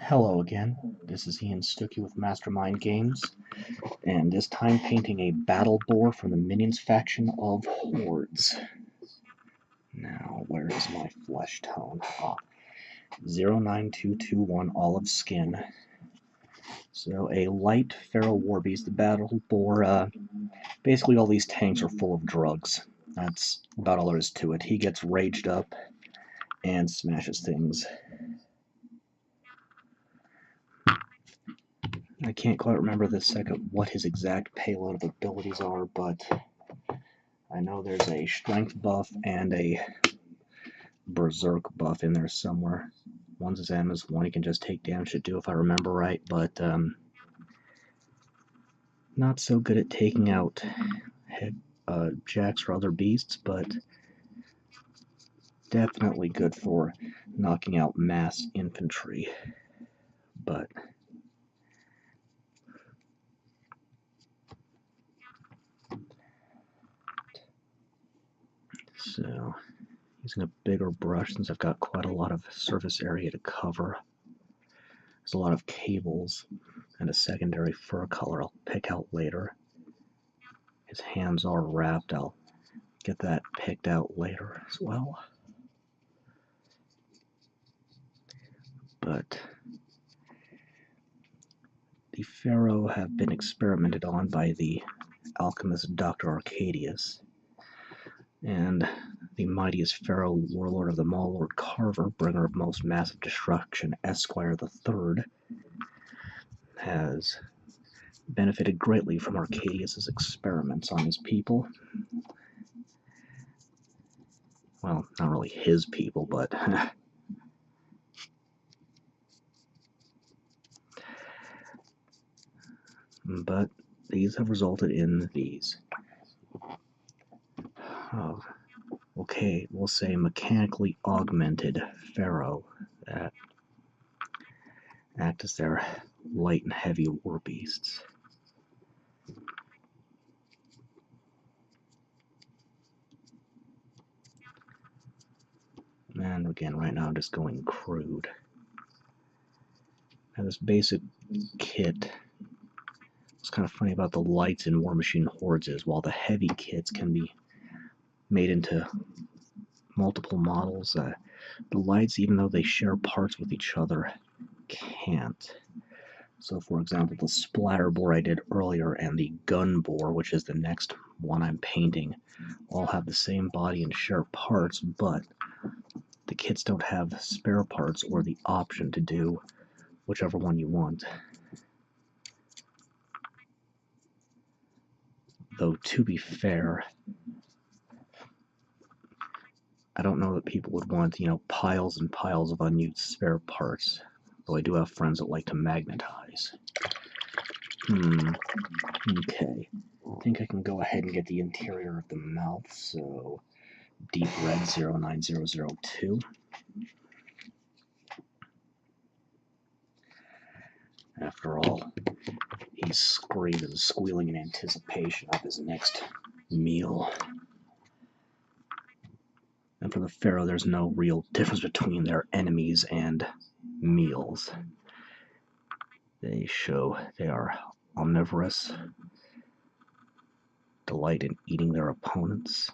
Hello again, this is Ian Stuckey with Mastermind Games, and this time painting a Battle Boar from the Minions faction of Hordes. Now, where is my flesh tone? 09221 olive skin. So a light feral warbeast, the Battle Boar, basically all these tanks are full of drugs. That's about all there is to it. He gets raged up and smashes things. I can't quite remember this second what his exact payload of abilities are, but I know there's a strength buff and a berserk buff in there somewhere. One's his Ms, one he can just take damage to do if I remember right, but not so good at taking out jacks or other beasts, but definitely good for knocking out mass infantry. But so using a bigger brush since I've got quite a lot of surface area to cover. There's a lot of cables and a secondary fur color I'll pick out later. His hands are wrapped. I'll get that picked out later as well. But the Pharaoh have been experimented on by the alchemist Dr. Arcadius, and the mightiest Pharaoh, warlord of them all, Lord Carver, bringer of most massive destruction, Esquire the Third, has benefited greatly from Arcadius's experiments on his people. Well, not really his people, but but these have resulted in these. Okay, we'll say mechanically augmented Pharaoh that act as their light and heavy war beasts. And again, right now I'm just going crude. Now this basic kit, what's kind of funny about the lights in War Machine Hordes is while the heavy kits can be made into multiple models, the lights, even though they share parts with each other, can't. So for example, the Splatter Boar I did earlier and the Gun Boar, which is the next one I'm painting, all have the same body and share parts, but the kits don't have spare parts or the option to do whichever one you want. Though, to be fair, I don't know that people would want, piles and piles of unused spare parts, though I do have friends that like to magnetize. Okay. I think I can go ahead and get the interior of the mouth, so deep red 09002. After all, he's screaming and squealing in anticipation of his next meal. And for the Pharaoh, there's no real difference between their enemies and meals. They show they are omnivorous, delight in eating their opponents,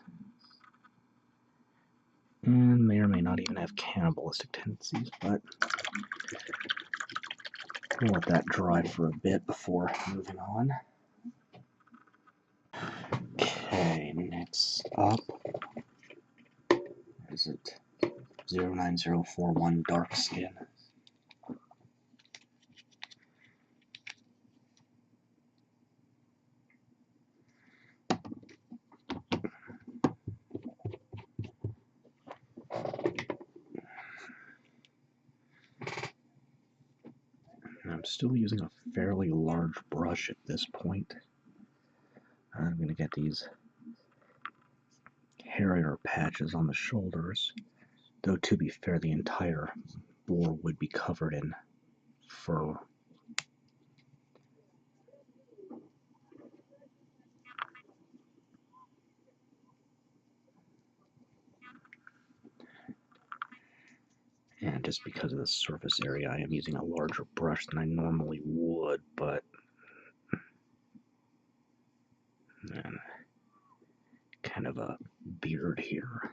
and may or may not even have cannibalistic tendencies, but we'll let that dry for a bit before moving on. Okay, next up, is it 09041 Dark Skin. I'm still using a fairly large brush at this point. I'm going to get these hairier patches on the shoulders, though to be fair, the entire boar would be covered in fur. And And just because of the surface area, I am using a larger brush than I normally would, but then kind of a beard here.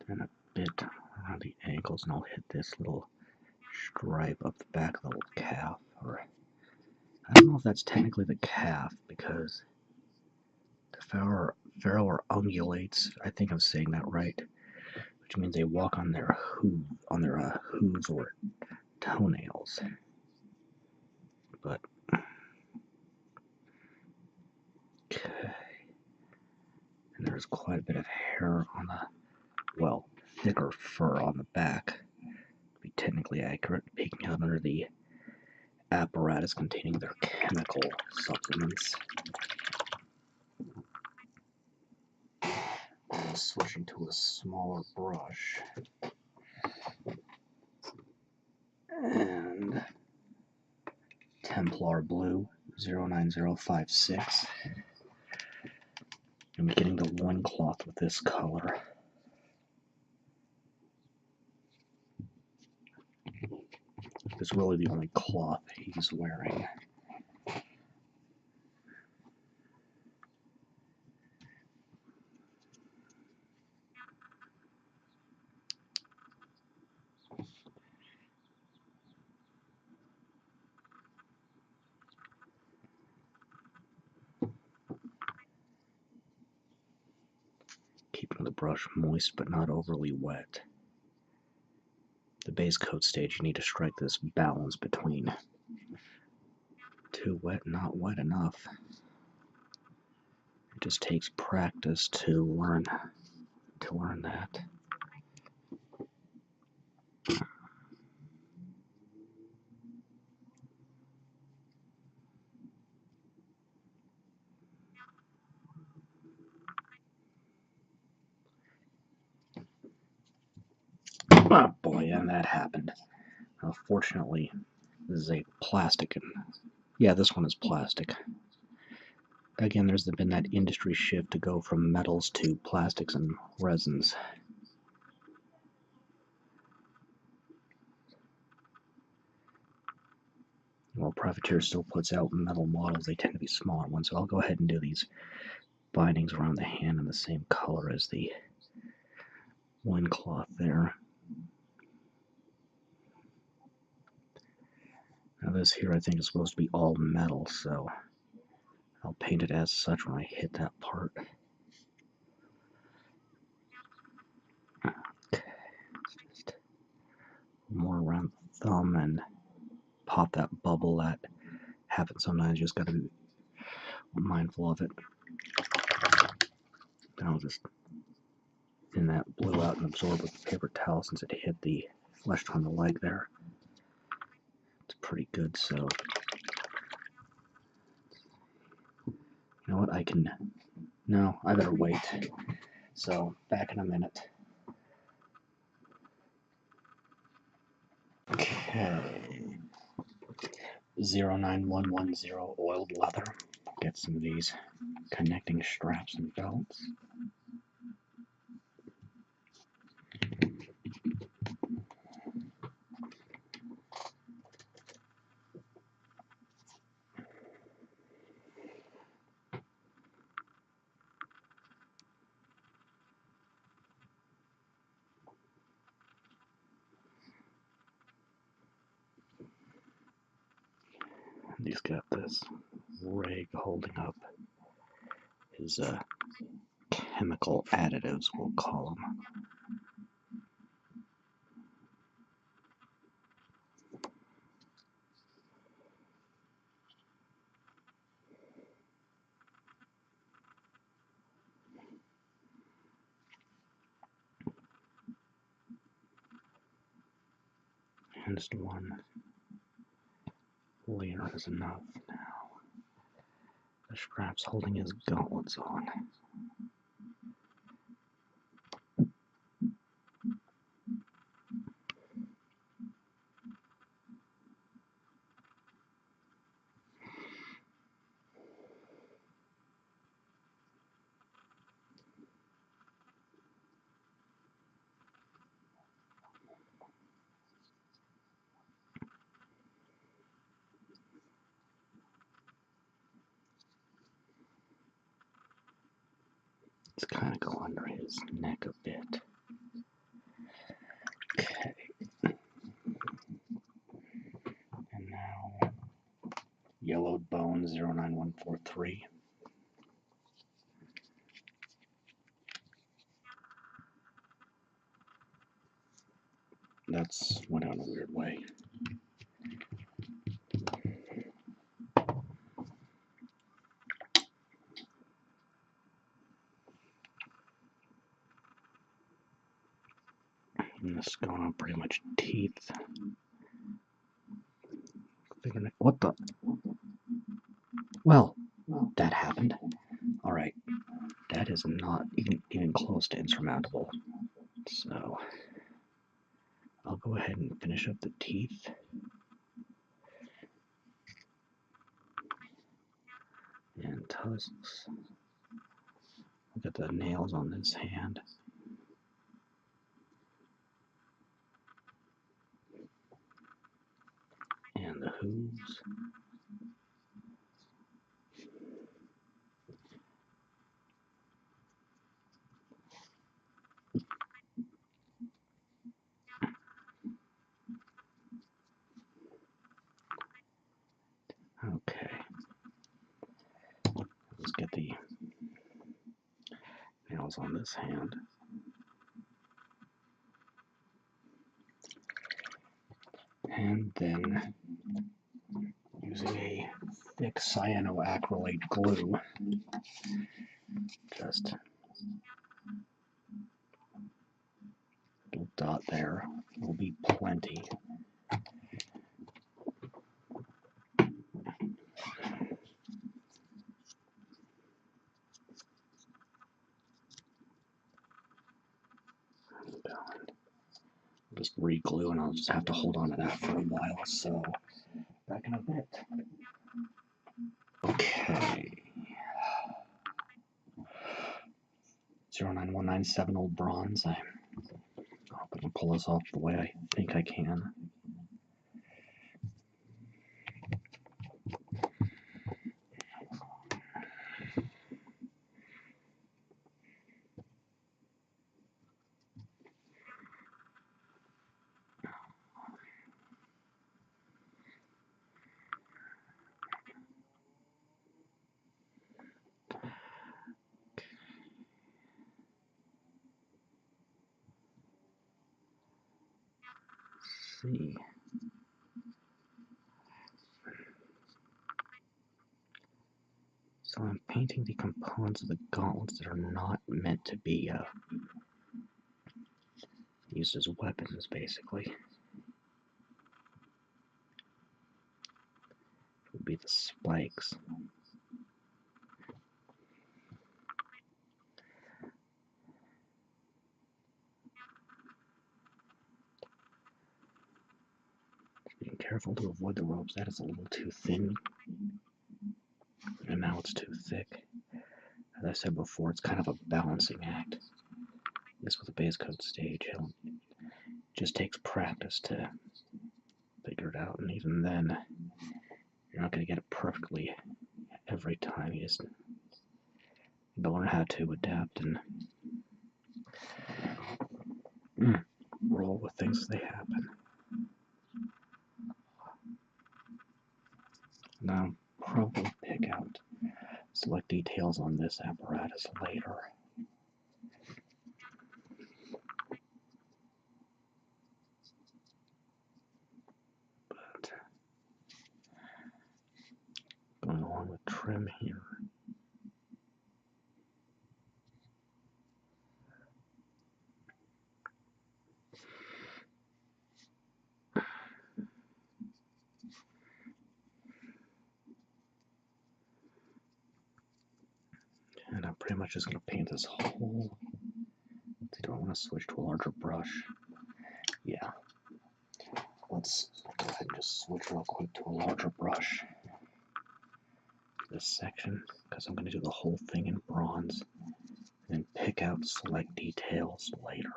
And a bit around the ankles, and I'll hit this little stripe up the back of the little calf, or I don't know if that's technically the calf, because the pharaoh ungulates, I think I'm saying that right, which means they walk on their hooves or toenails. But okay, and there's quite a bit of hair on the, well, thicker fur on the back, to be technically accurate, peeking out under the apparatus containing their chemical supplements. And switching to a smaller brush. And Templar Blue 09056. I'm getting the loincloth with this color. It's really the only cloth he's wearing. Keeping the brush moist but not overly wet. The base coat stage, you need to strike this balance between too wet, not wet enough. It just takes practice to learn that. Oh boy, and that happened. Fortunately, this is a plastic, and yeah, this one is plastic. Again, there's been that industry shift to go from metals to plastics and resins. While Privateer still puts out metal models, they tend to be smaller ones, so I'll go ahead and do these bindings around the hand in the same color as the loincloth there. Now this here I think is supposed to be all metal, so I'll paint it as such when I hit that part. Okay, let's just more around the thumb and pop that bubble. That happens sometimes, you just gotta be mindful of it. Then I'll just thin that blue out and absorb with the paper towel since it hit the flesh on the leg there. It's pretty good, so you know what, no, I better wait. So, back in a minute. Okay. 09110 oiled leather. Get some of these connecting straps and belts. He's got this rig holding up his chemical additives, we'll call them. And just one layer is enough now. The strap's holding his gauntlets on. Let's kind of go under his neck a bit. Okay. And now, yellowed bone 09143. That's went out in a weird way. And this is going on pretty much teeth. What the? Well, that happened. Alright. That is not even close to insurmountable. So, I'll go ahead and finish up the teeth. And tusks. Look at the nails on this hand. And the hooves. Okay. Let's get the nails on this hand. And then, using a thick cyanoacrylate glue, just a little dot there will be plenty. Just re-glue, and I'll just have to hold on to that for a while, so back in a bit. Okay. 09197 old bronze. I hope I can pull this off the way I think I can. See. So I'm painting the components of the gauntlets that are not meant to be used as weapons, basically. It would be the spikes. Being careful to avoid the ropes. That is a little too thin. And now it's too thick. As I said before, it's kind of a balancing act. This with a base coat stage, it just takes practice to figure it out, and even then, you're not going to get it perfectly every time. You just need to learn how to adapt and roll with things as they happen. Now, probably pick out select details on this apparatus later. But going along with trim here. And I'm pretty much just going to paint this whole. Do I want to switch to a larger brush? Yeah. Let's go ahead and just switch real quick to a larger brush. This section, because I'm going to do the whole thing in bronze, and pick out select details later.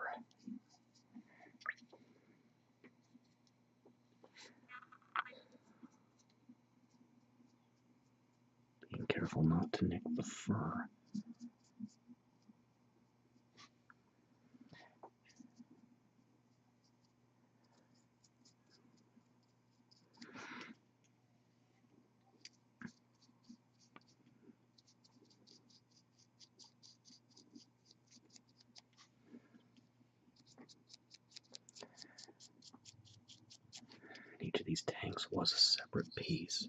Being careful not to nick the fur. of these tanks was a separate piece.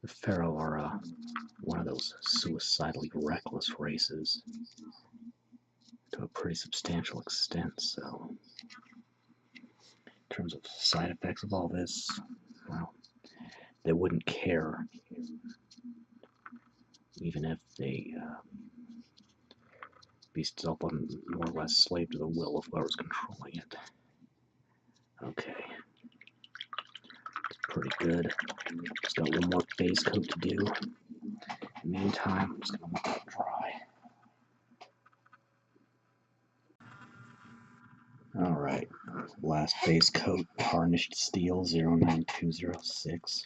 The Pharaoh are one of those suicidally reckless races to a pretty substantial extent, so in terms of side effects of all this, well, they wouldn't care even if they be still more or less slave to the will of whoever's controlling it. Okay. It's pretty good. Just got one more base coat to do. In the meantime, I'm just going to let that dry. Alright. Last base coat, Tarnished Steel 09206.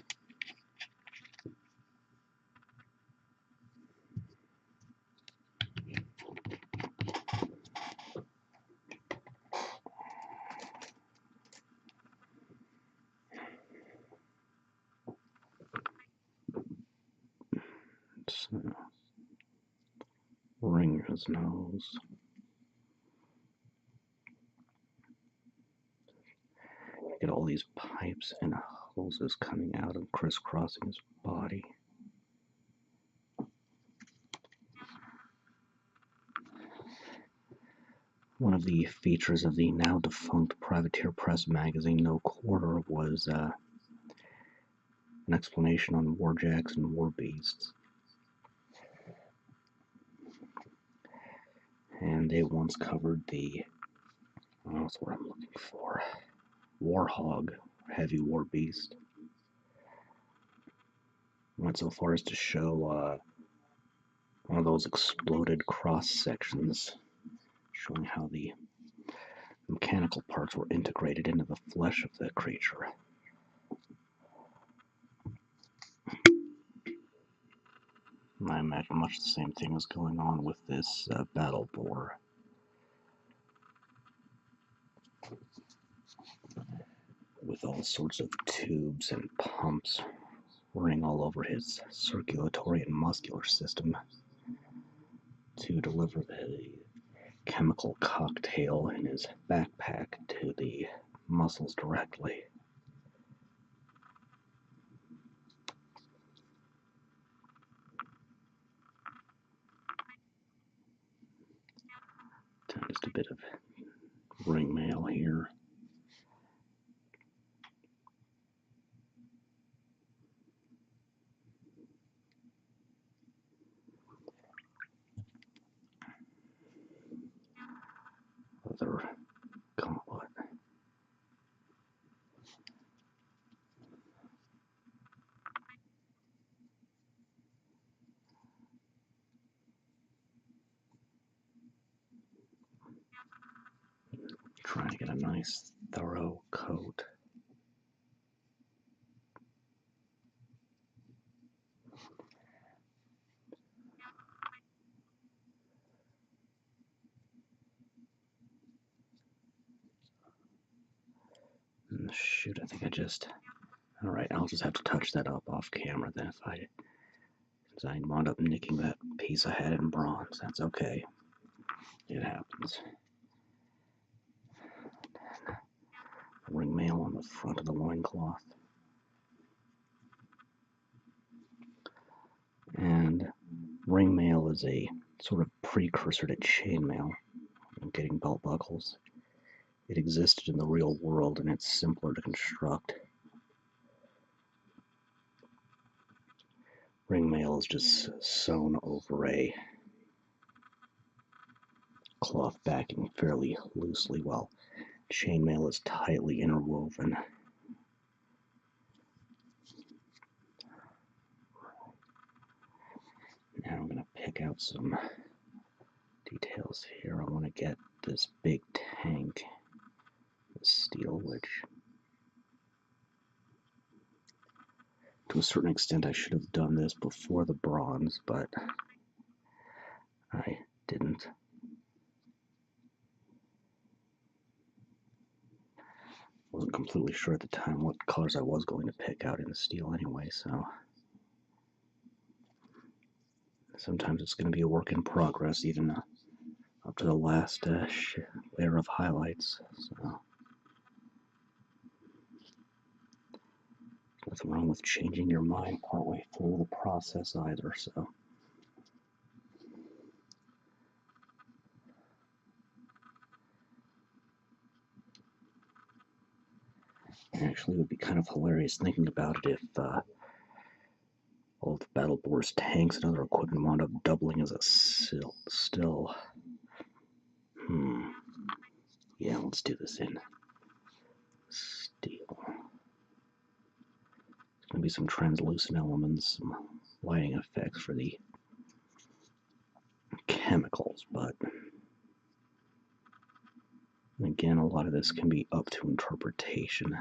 Ring his nose. Get all these pipes and hoses coming out and crisscrossing his body. One of the features of the now defunct Privateer Press magazine No Quarter was an explanation on warjacks and war beasts. And they once covered the, that's what I'm looking for, Warhog, heavy war beast. Went so far as to show one of those exploded cross sections, showing how the mechanical parts were integrated into the flesh of the creature. I imagine much the same thing is going on with this Battle Boar. With all sorts of tubes and pumps running all over his circulatory and muscular system to deliver the chemical cocktail in his backpack to the muscles directly. Just a bit of ring mail here. Other gauntlet. Trying to get a nice, thorough coat. Shoot, I think I just... Alright, I'll just have to touch that up off camera then since I wound up nicking that piece I had in bronze. That's okay. It happens. Ring mail on the front of the loincloth. And ring mail is a sort of precursor to chainmail. Getting belt buckles. It existed in the real world and it's simpler to construct. Ring mail is just sewn over a cloth backing fairly loosely, while chainmail is tightly interwoven. Now I'm going to pick out some details here. I want to get this big tank, this steel, which to a certain extent I should have done this before the bronze, but I didn't. Wasn't completely sure at the time what colors I was going to pick out in the steel anyway, so sometimes it's going to be a work in progress, even up to the last layer of highlights. So nothing wrong with changing your mind partway through the process either. So. Actually, it would be kind of hilarious thinking about it if all of the Battle Boar's tanks and other equipment wound up doubling as a still. Yeah, let's do this in steel. There's going to be some translucent elements, some lighting effects for the chemicals, but again, a lot of this can be up to interpretation.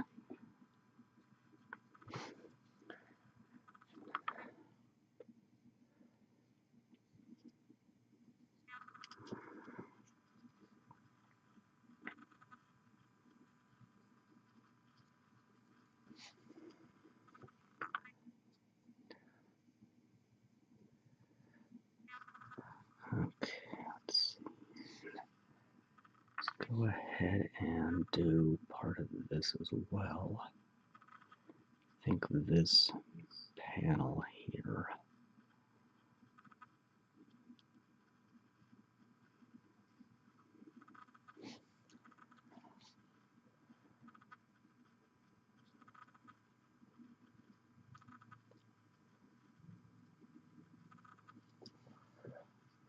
Okay, let's see. Let's go ahead and do part of this as well. I think this panel here.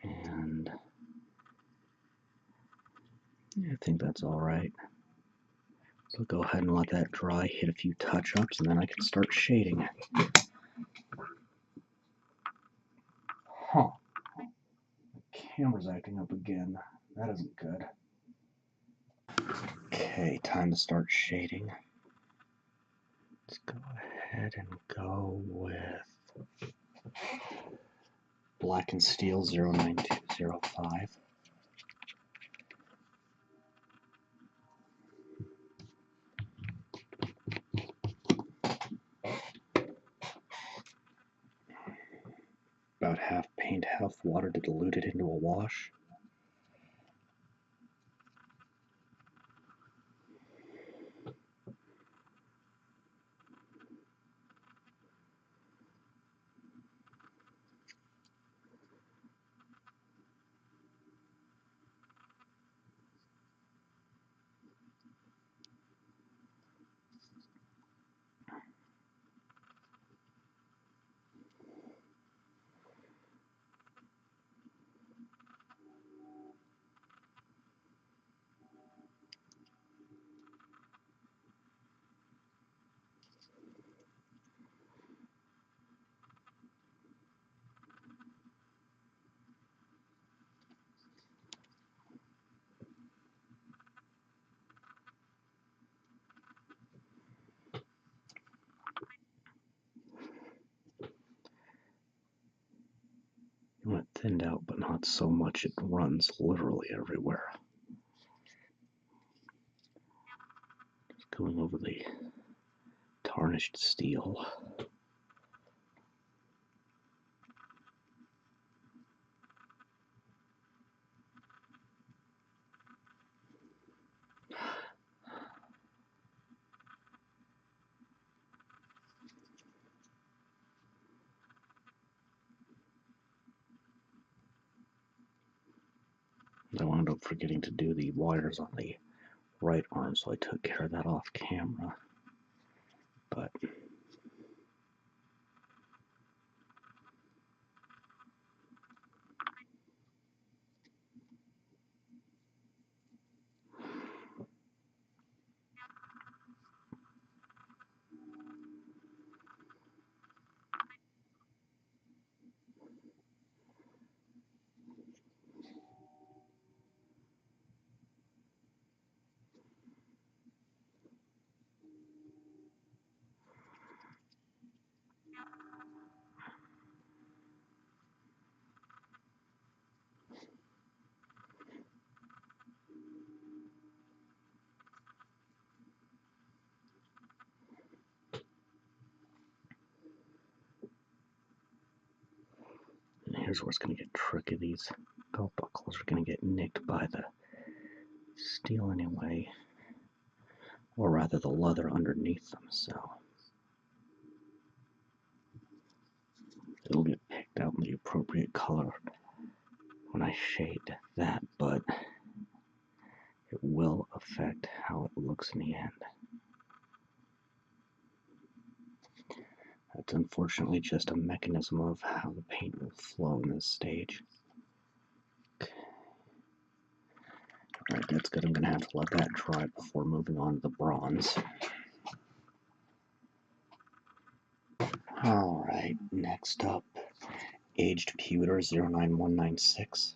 And yeah, I think that's all right. So go ahead and let that dry, hit a few touch-ups, and then I can start shading. Huh. The camera's acting up again. That isn't good. Okay, time to start shading. Let's go ahead and go with Blackened Steel 09205. About half paint, half water to dilute it into a wash. You want it thinned out, but not so much it runs literally everywhere. Just going over the tarnished steel. I wound up forgetting to do the wires on the right arm, so I took care of that off camera. But here's where it's going to get tricky. These belt buckles are going to get nicked by the steel anyway, or rather the leather underneath them, so it'll get picked out in the appropriate color when I shade that, but it will affect how it looks in the end. That's unfortunately just a mechanism of how the paint will flow in this stage. Alright, that's good. I'm going to have to let that dry before moving on to the bronze. Alright, next up, aged pewter 09196.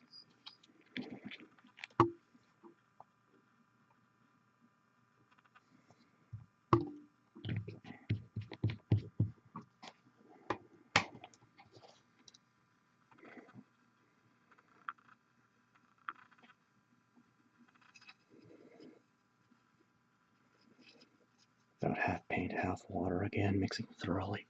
About half paint, half water again, mixing thoroughly.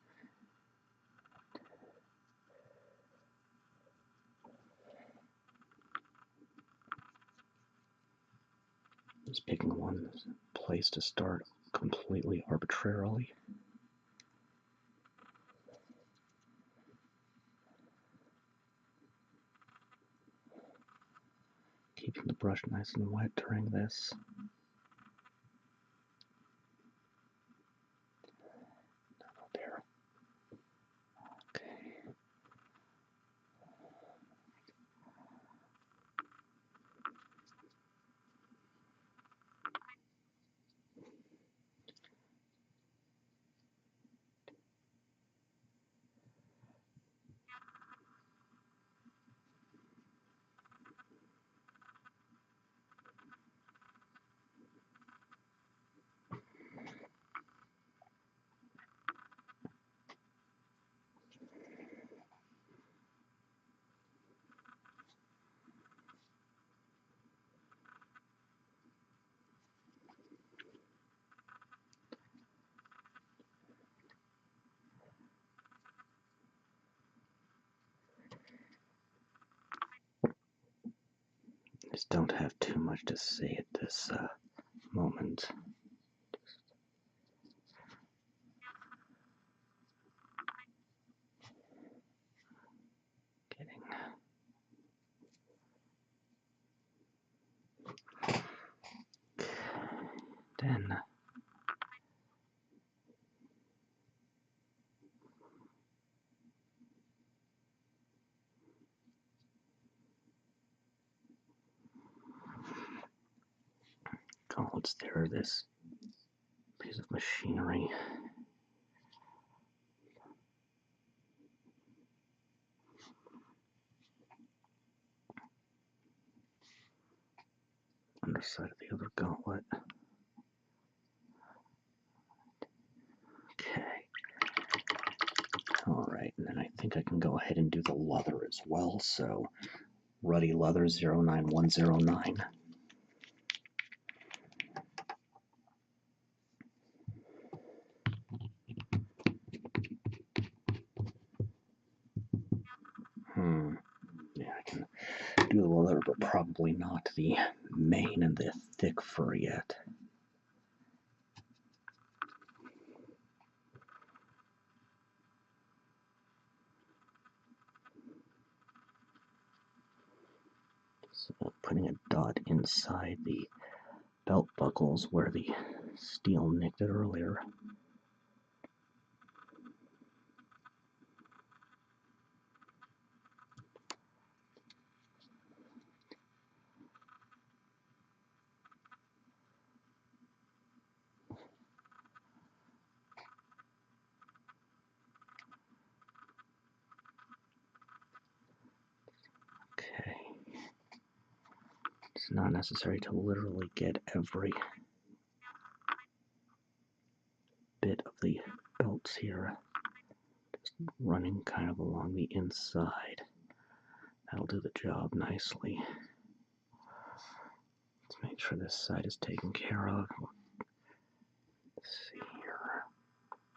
Just picking one place to start completely arbitrarily. Keeping the brush nice and wet during this. There. Okay. Just don't have too much to say at this moment. Getting then gauntlets there, this piece of machinery. Underside of the other gauntlet. Okay. Alright, and then I think I can go ahead and do the leather as well, so Ruddy leather 09109. Yeah, I can do the leather, but probably not the mane and the thick fur yet. So putting a dot inside the belt buckles where the steel nicked it earlier. Okay. It's not necessary to literally get every bit of the belts here. Just running kind of along the inside. That'll do the job nicely. Let's make sure this side is taken care of. Let's see here.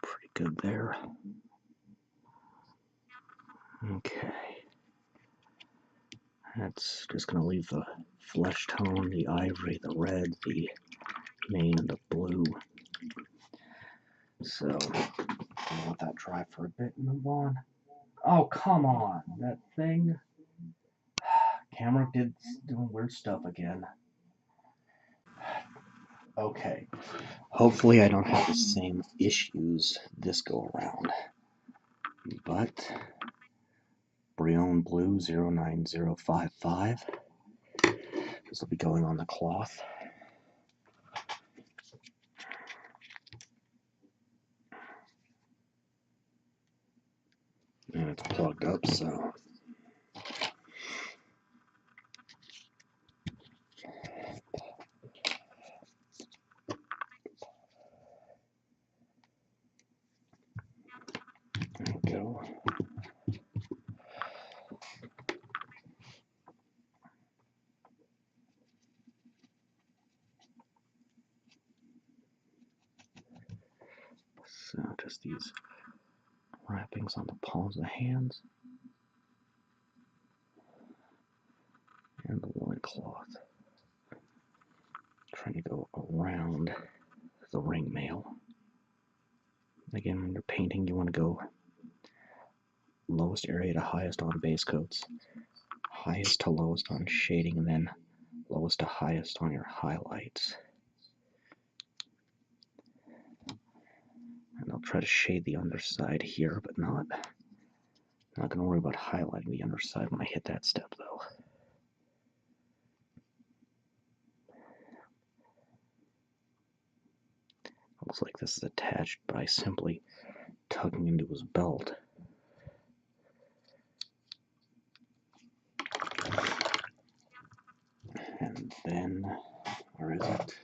Pretty good there. Okay. That's just going to leave the flesh tone, the ivory, the red, the mane, and the blue. So, I'll let that dry for a bit and move on. Oh, come on! That thing... Camera doing weird stuff again. Okay. Hopefully I don't have the same issues this go around. But... Breonne Blue 09055. This will be going on the cloth. And it's plugged up, so... There we go. So just these wrappings on the palms of the hands and the loincloth. Trying to go around the ring mail. Again, when you're painting, you want to go lowest area to highest on base coats, highest to lowest on shading, and then lowest to highest on your highlights. And I'll try to shade the underside here, but not going to worry about highlighting the underside when I hit that step, though. Looks like this is attached by simply tugging into his belt. And then, where is it?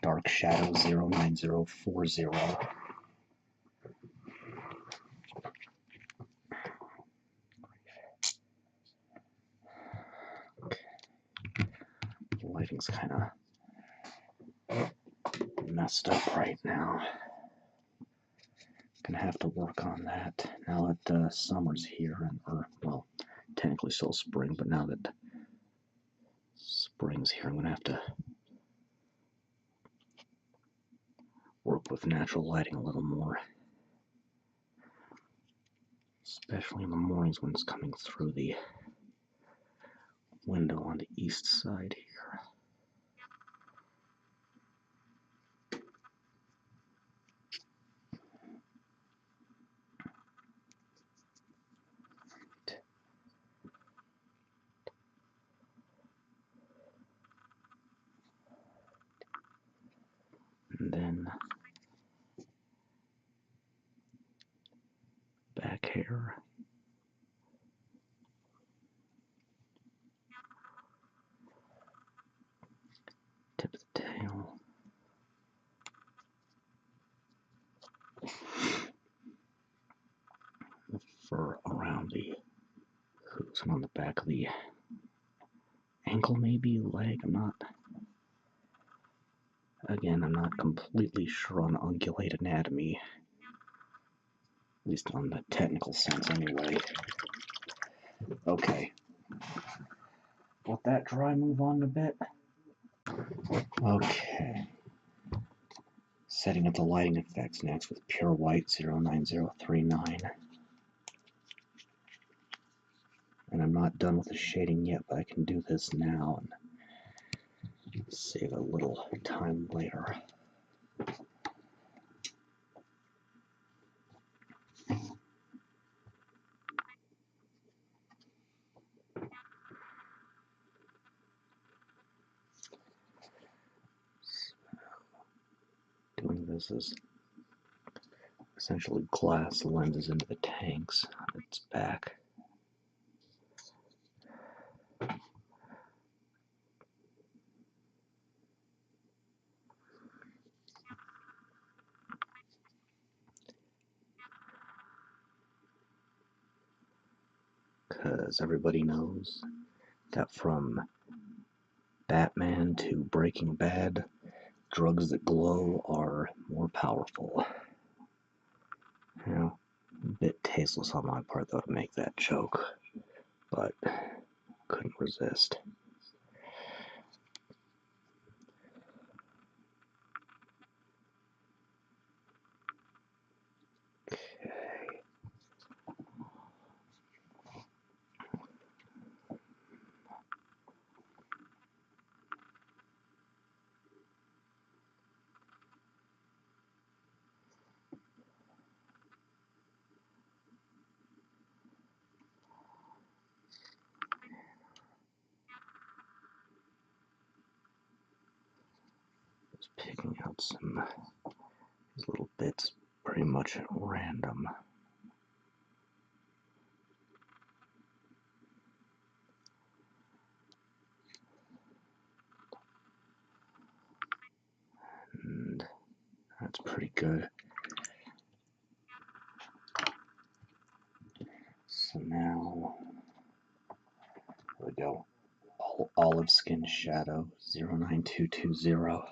Dark Shadow 09040. The lighting's kind of messed up right now. Gonna have to work on that now that summer's here, or well, technically still spring, but now that spring's here, I'm gonna have to work with natural lighting a little more, especially in the mornings when it's coming through the window on the east side here. And then back hair. Tip of the tail. The fur around the hooves and on the back of the ankle, maybe leg. I'm not completely sure on ungulate anatomy, at least on the technical sense anyway. Okay. Let that dry, move on a bit. Okay. Setting up the lighting effects next with Pure White 09039. And I'm not done with the shading yet, but I can do this now and save a little time later. Doing this is essentially glass lenses into the tanks on its back. Because everybody knows that from Batman to Breaking Bad, drugs that glow are more powerful. You know, a bit tasteless on my part though to make that joke, but couldn't resist. Just picking out some these little bits pretty much at random. And that's pretty good. So now, here we go. Olive Skin Shadow 09220.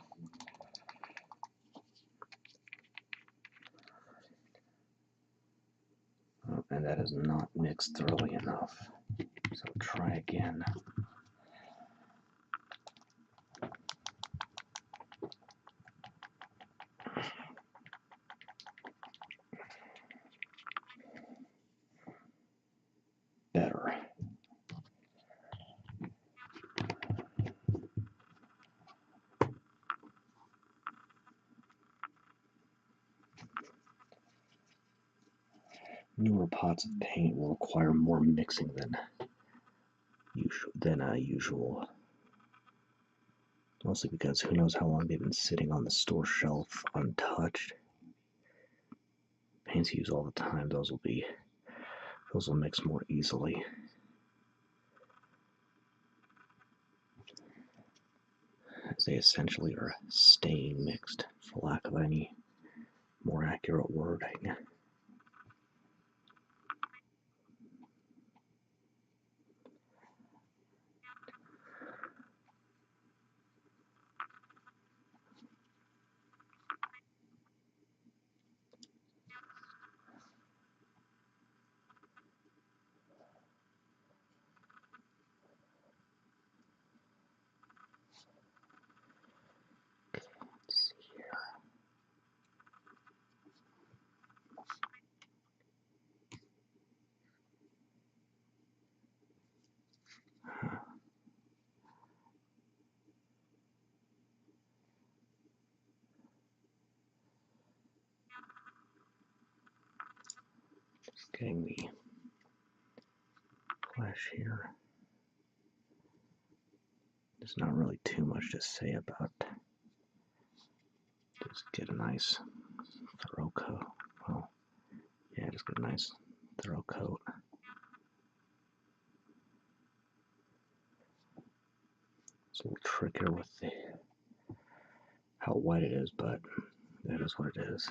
Oh, and that is not mixed thoroughly enough. So try again. Better. Newer pots of paint will require more mixing than usual. Mostly because who knows how long they've been sitting on the store shelf untouched. Paints you use all the time, those will mix more easily. As they essentially are staying mixed, for lack of any more accurate wording. Let's see here. Just getting the flesh here. There's not really too much to say about. Just get a nice thorough coat. Well, yeah, just get a nice thorough coat. It's a little trickier with how white it is, but that is what it is.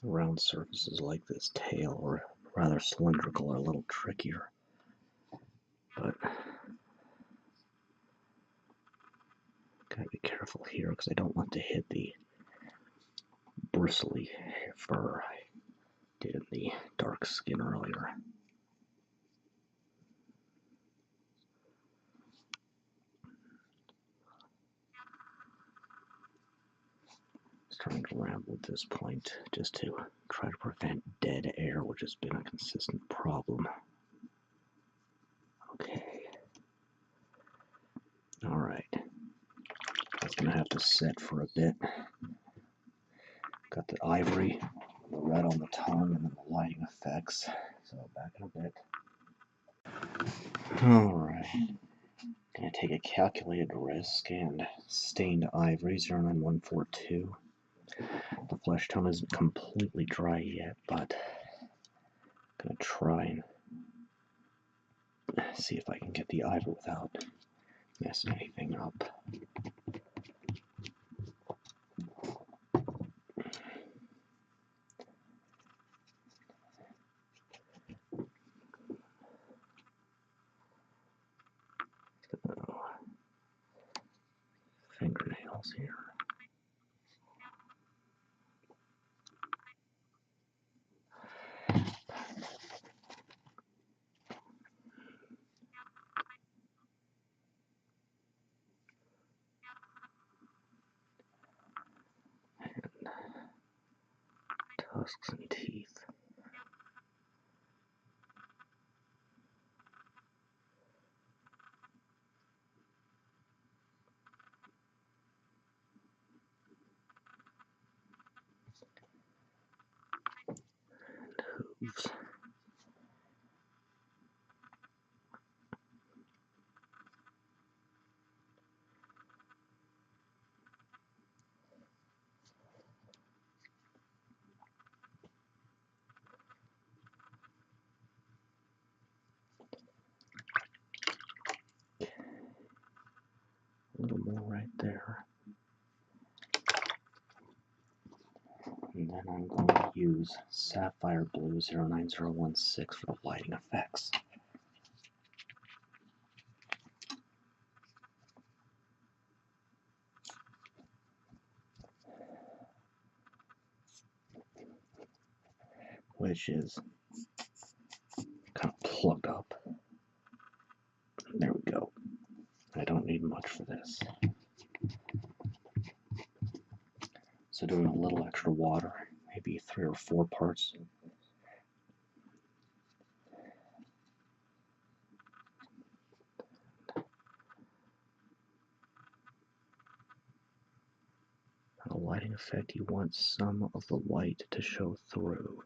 Round surfaces like this tail, or rather cylindrical, are a little trickier. But gotta be careful here because I don't want to hit the bristly fur I did in the dark skin earlier. Starting to ramble at this point just to try to prevent dead air, which has been a consistent problem. Okay. Alright. That's gonna have to set for a bit. Got the ivory, the red on the tongue, and then the lighting effects. So back in a bit. Alright. Gonna take a calculated risk and stained ivory 09142. The flesh tone isn't completely dry yet, but I'm gonna try and see if I can get the ivory without messing anything up. fingernails here. And tusks and teeth. Hooves. A little more right there. And then I'm going to use Sapphire Blue 09016 for the lighting effects. Which is kind of plugged up. There we go. I don't need much for this. So doing a little extra water, maybe 3 or 4 parts. A lighting effect, you want some of the light to show through.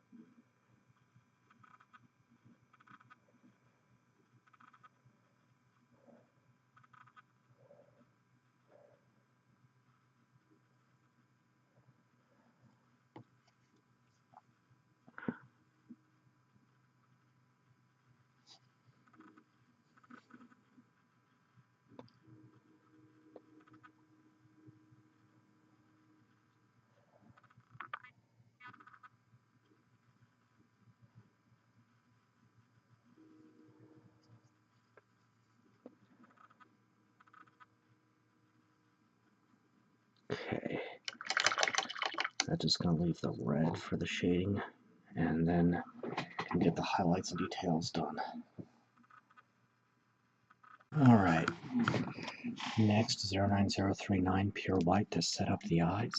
Okay, that's just going to leave the red for the shading, and then get the highlights and details done. Alright, next 09039 pure white to set up the eyes.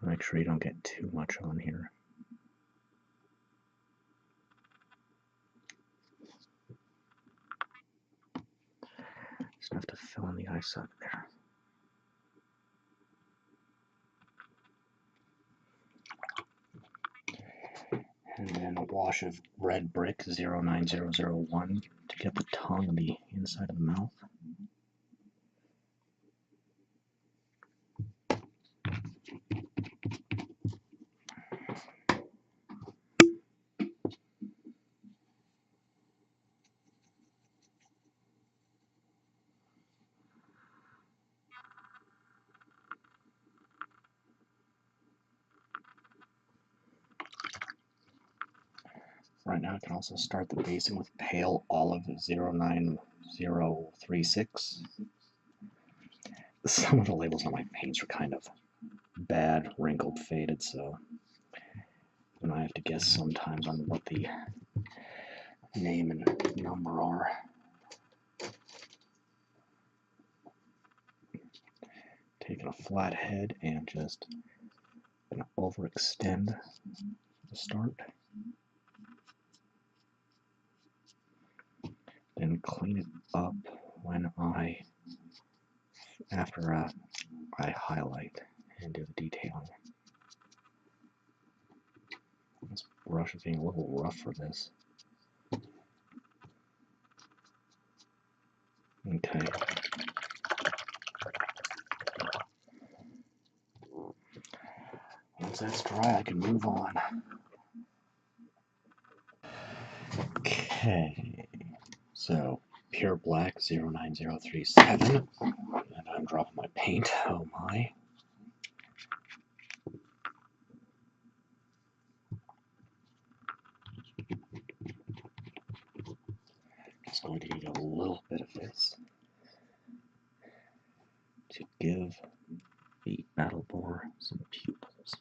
Make sure you don't get too much on here. Just have to fill in the eye socket there. And then a wash of red brick 09001 to get the tongue on the inside of the mouth. Right now I can also start the basing with pale olive 09036. Some of the labels on my paints are kind of bad, wrinkled, faded, so and I have to guess sometimes on what the name and number are. Taking a flat head and just gonna overextend the start. Then clean it up when after I highlight and do the detailing. This brush is being a little rough for this. Okay. Once that's dry, I can move on. Okay. So, pure black 09037, and I'm dropping my paint, oh my. Just going to need a little bit of this to give the Battle Boar some pupils.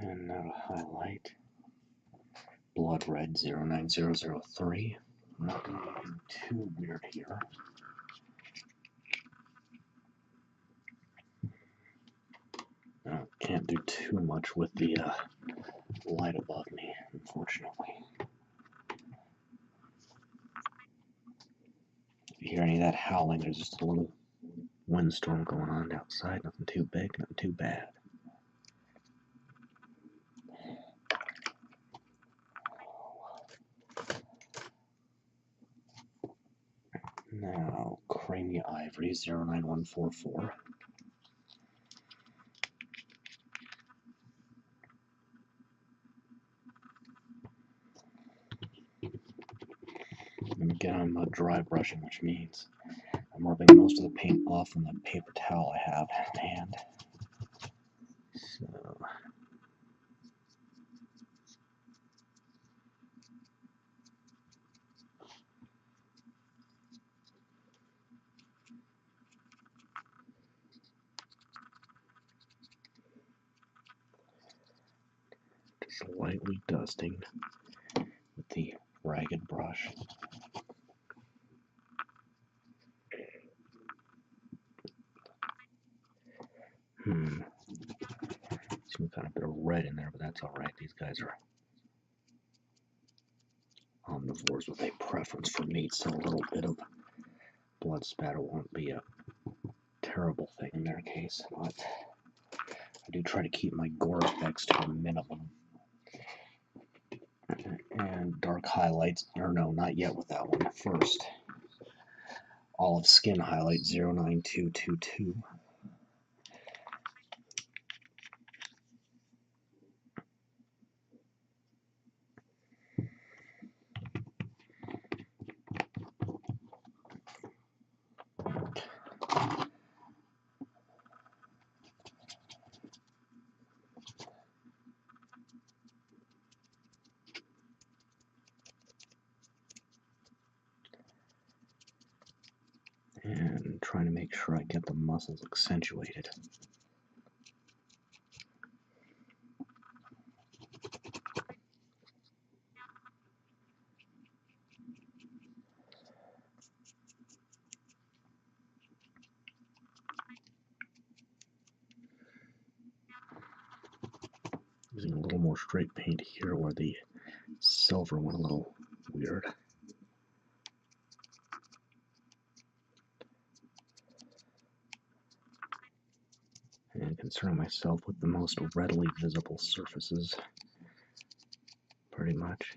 And now to highlight Blood Red 09003. I'm not going to be too weird here. Can't do too much with the light above me, unfortunately. If you hear any of that howling, there's just a little windstorm going on outside. Nothing too big, nothing too bad. Now, Creamy Ivory 09144. And again, I'm dry brushing, which means I'm rubbing most of the paint off on the paper towel I have at hand. So, just lightly dusting with the ragged brush. Some kind of bit of red in there, but that's alright. These guys are omnivores with a preference for meat, so a little bit of blood spatter won't be a terrible thing in their case, but I do try to keep my gore effects to a minimum. And dark highlights, or no, not yet with that one. First, olive skin highlight 09222. And trying to make sure I get the muscles accentuated. Using a little more straight paint here where the silver went a little weird. And concern myself with the most readily visible surfaces, pretty much.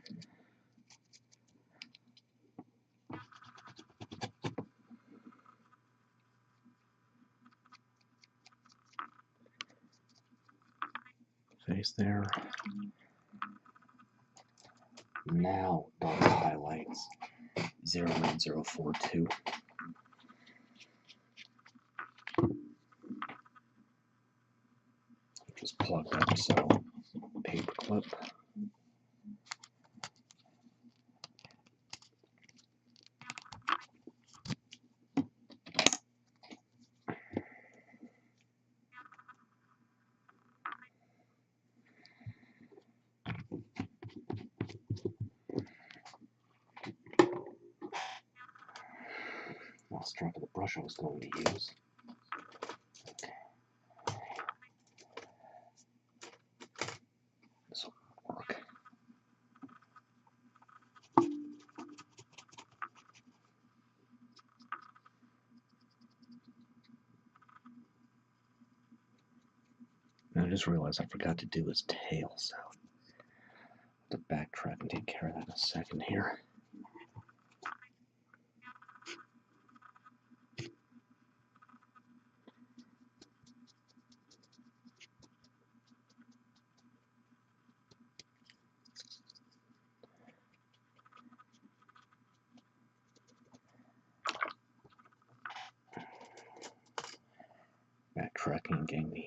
Face there. Now dark highlights 09042. Just plugged up, so paper clip. Lost track of the brush I was going to use. This will work. And I just realized I forgot to do his tail, so backtrack and take care of that in a second here. Backtracking and getting the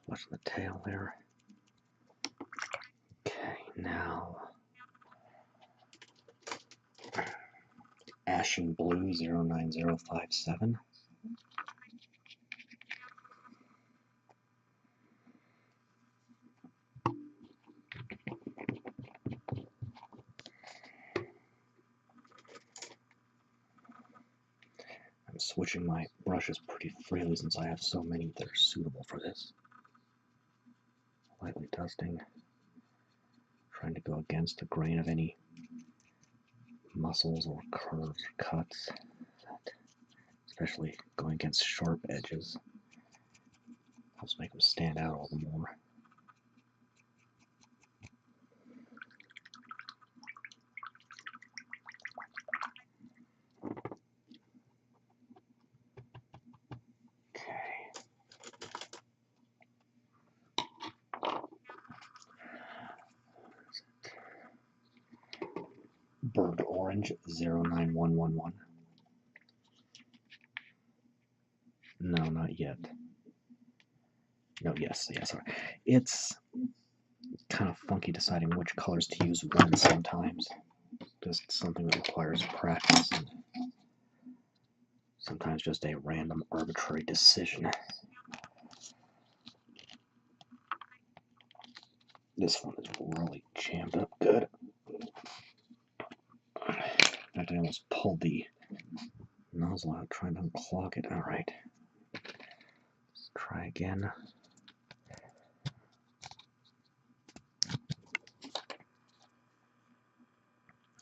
watching the tail there. Okay, now Ashen Blue 09057. I'm switching my brushes pretty freely since I have so many that are suitable for this. Lightly dusting, trying to go against the grain of any muscles or curves or cuts, especially going against sharp edges helps make them stand out all the more. Burnt Orange 09111. No, not yet. No, yes. It's kind of funky deciding which colors to use when sometimes. Just something that requires practice and sometimes just a random arbitrary decision. This one is really jammed up good. In fact, I almost pulled the nozzle out trying to unclog it. Alright. Let's try again.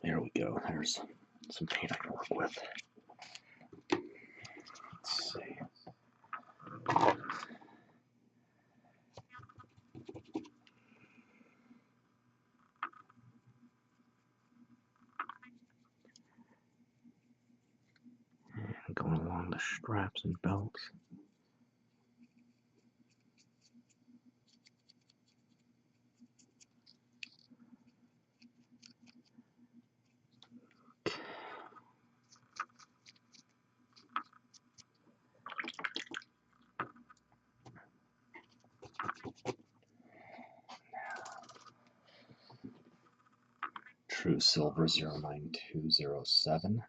There we go. There's some paint I can work with. Let's see. And going along the straps and belts. True Silver 09207.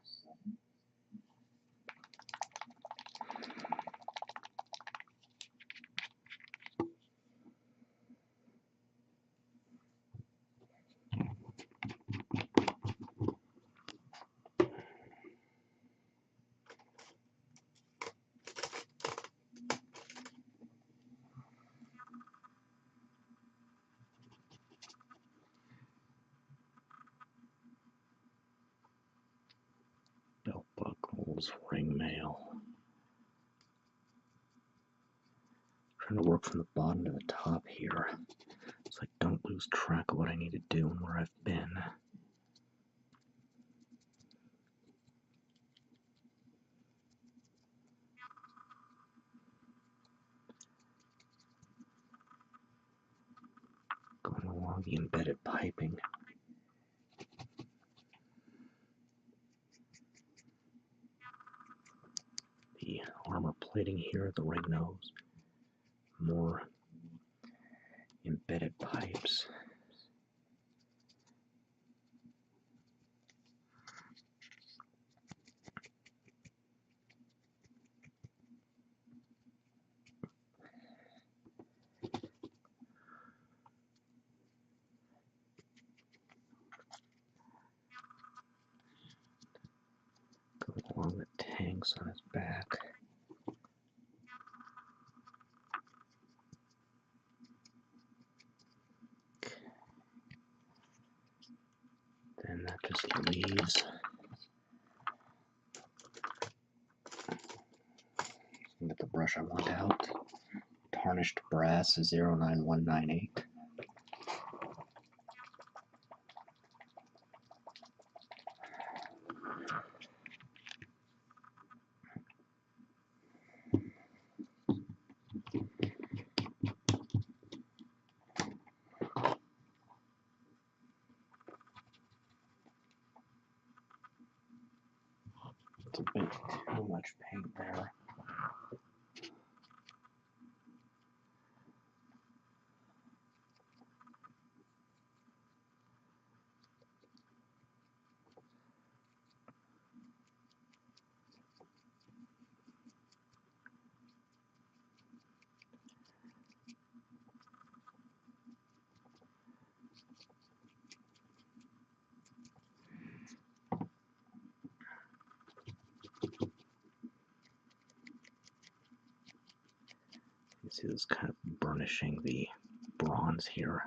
Belt buckles, ring mail. Trying to work from the bottom to the top here, so I don't lose track of what I need to do and where I've been. Going along the embedded piping. The armor plating here at the ring nose. More embedded pipes. Going along the tanks on his back. Then that just leaves get the brush I want out. Tarnished Brass 09198. It's a bit too much paint there. You see this kind of burnishing the bronze here.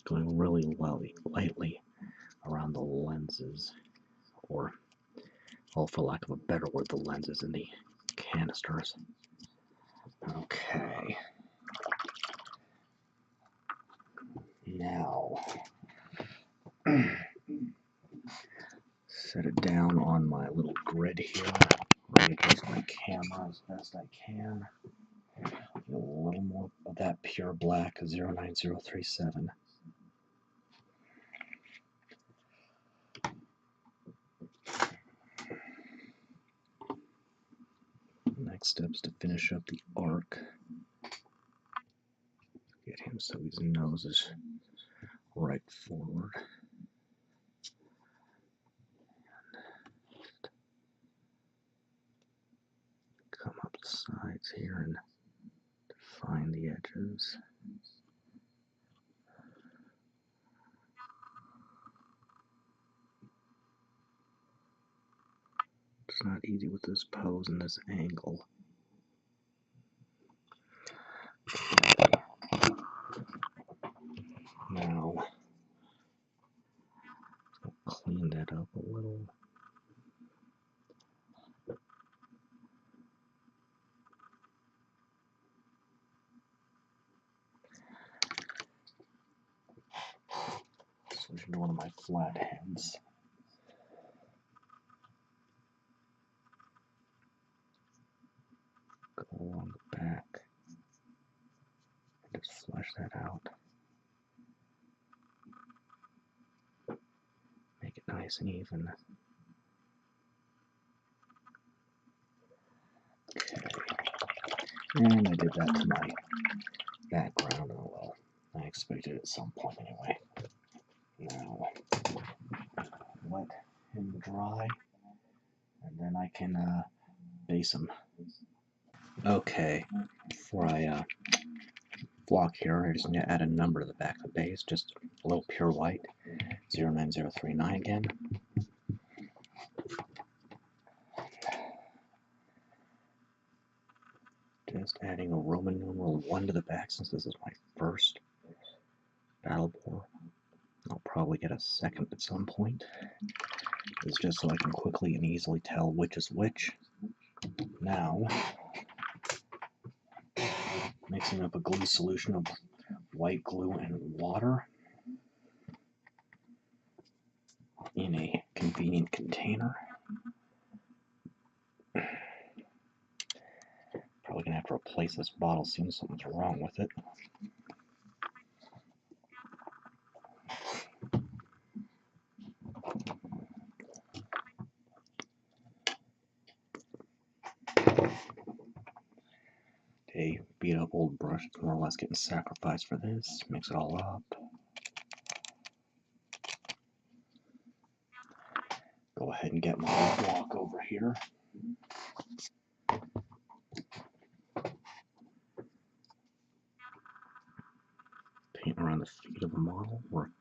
Going really lightly around the lenses, or, well, for lack of a better word, the lenses in the canisters. Okay. Now, set it down on my little grid here. Readjust my camera as best I can. Get a little more of that pure black 09037. Next step is to finish up the arc. Get him so his nose is right forward. Come up the sides here and define the edges. It's not easy with this pose and this angle. Now, I'll clean that up a little. Switch into one of my flat heads. Go along the back and just flesh that out. Make it nice and even. Okay. And I did that to my background. Oh well, I expected it at some point anyway. Now, let him dry, and then I can base him. Okay, before I block here, I just need to add a number to the back of the base, just a little pure white, 09039 again. Just adding a Roman numeral 1 to the back since this is my first Battle Boar. I'll probably get a second at some point. It's just so I can quickly and easily tell which is which. Now, mixing up a glue solution of white glue and water in a convenient container. Probably gonna have to replace this bottle soon, something's wrong with it. A beat up old brush, it's more or less getting sacrificed for this. Mix it all up. Go ahead and get my block over here. Paint around the feet of the model, or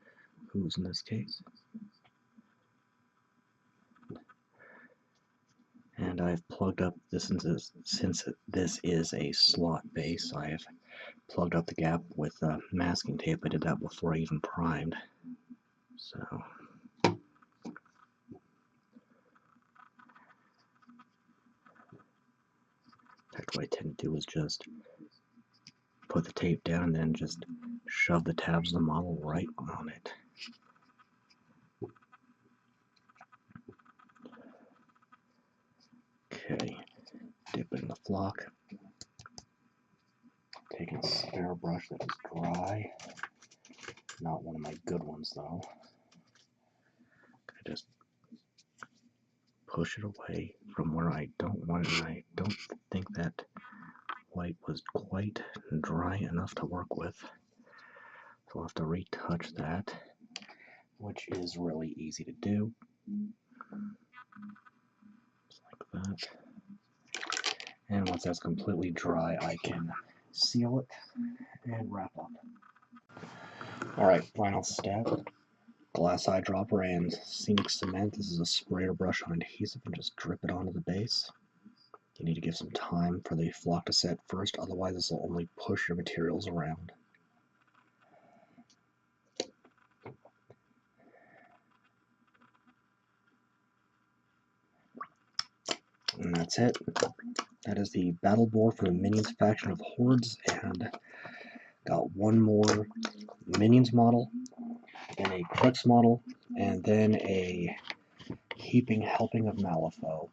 hooves in this case. And I've plugged up this, since this is a slot base, I have plugged up the gap with masking tape. I did that before I even primed. So what I tend to do is just put the tape down and then just shove the tabs of the model right on it. Okay, dip it in the flock. Taking a spare brush that is dry. Not one of my good ones though. I just push it away from where I don't want it, and I don't think that white was quite dry enough to work with. So I'll have to retouch that, which is really easy to do. Just like that. And once that's completely dry, I can seal it and wrap up. Alright, final step. Glass eyedropper and scenic cement. This is a sprayer brush on adhesive, and just drip it onto the base. You need to give some time for the flock to set first, otherwise this will only push your materials around. And that's it. That is the Battle Boar for the Minions faction of Hordes, and got one more Minions model, then a Crux model, and then a Heaping Helping of Malifaux.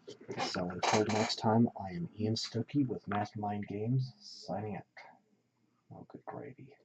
So until next time, I am Ian Stuckey with Mastermind Games, signing out. Oh, good gravy.